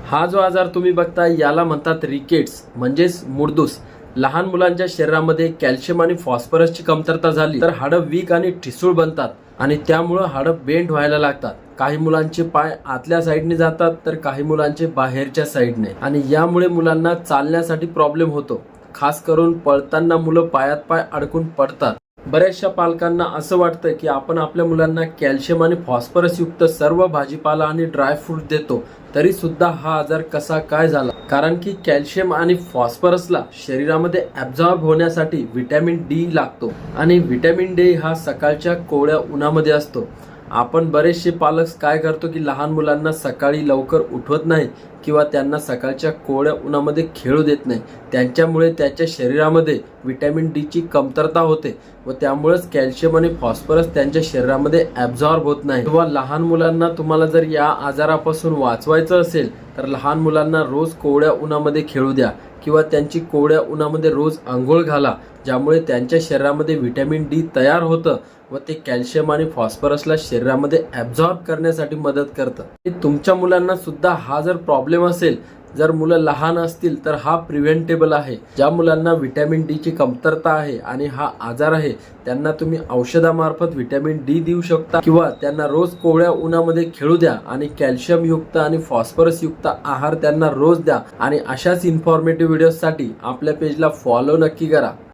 हा जो आजार तुम्ही बघताय याला म्हणतात रिकेट्स म्हणजेच मुडदूस। लहान मुलांच्या शरीरामध्ये कॅल्शियम आणि फॉस्फरसची कमतरता झाली तर हाडं वीक आणि ठिसूळ बनतात आणि त्यामुळे हाडं बेंड व्हायला लागतात। काही मुलांचे पाय आतल्या साईडने जातात तर काही मुलांचे बाहेरच्या साईडने, आणि यामुळे मुलांना चालण्यासाठी प्रॉब्लेम होतो। खास करून पळताना मुलं पायात पाय अडकून पडतात। बऱ्याचशा पालकांना असं वाटतं की आपण आपल्या मुलांना कॅल्शियम आणि फॉस्फरस युक्त सर्व भाजीपाला आणि ड्राय फ्रूट देतो, तरी सुद्धा हा आजार कसा काय झाला? कारण की कॅल्शियम आणि फॉस्फरसला शरीरामध्ये ॲब्झॉर्ब होण्यासाठी व्हिटॅमिन डी लागतो, आणि व्हिटॅमिन डी हा सकाळच्या कोवळ्या उन्हामध्ये असतो। आपण बरेचसे पालक काय करतो की लहान मुलांना सकाळी लवकर उठवत नाही किंवा त्यांना सकाळच्या कोवळ्या उन्हामध्ये खेळू देत नाही। त्यांच्यामुळे त्याच्या शरीरामध्ये व्हिटॅमिन डी ची कमतरता होते व त्यामुळेच कॅल्शियम आणि फॉस्फरस त्यांच्या शरीरामध्ये ॲब्झॉर्ब होत नाही। किंवा लहान मुलांना तुम्हाला जर या आजारापासून वाचवायचं असेल तर लहान मुलांना रोज कोवळ्या उन्हामध्ये खेळू द्या किंवा त्यांची कोवळ्या उन्हामध्ये रोज अंघोळ घाला, ज्यामुळे त्यांच्या शरीरामध्ये व्हिटॅमिन डी तयार होतं व ते कॅल्शियम आणि फॉस्फरसला शरीरामध्ये ॲब्झॉर्ब करण्यासाठी मदत करतं। तुमच्या मुलांना सुद्धा हा जर प्रॉब्लेम असेल, जर मुलं लहान असतील तर हा प्रिव्हेंटेबल आहे। ज्या मुलांना व्हिटॅमिन डी ची कमतरता आहे आणि हा आजार आहे त्यांना तुम्ही औषधामार्फत व्हिटॅमिन डी देऊ शकता किंवा त्यांना रोज कोवळ्या उन्हामध्ये खेळू द्या आणि कॅल्शियम युक्त आणि फॉस्फरस युक्त आहार त्यांना रोज द्या। आणि अशाच इन्फॉर्मेटिव्ह व्हिडिओसाठी आपल्या पेजला फॉलो नक्की करा।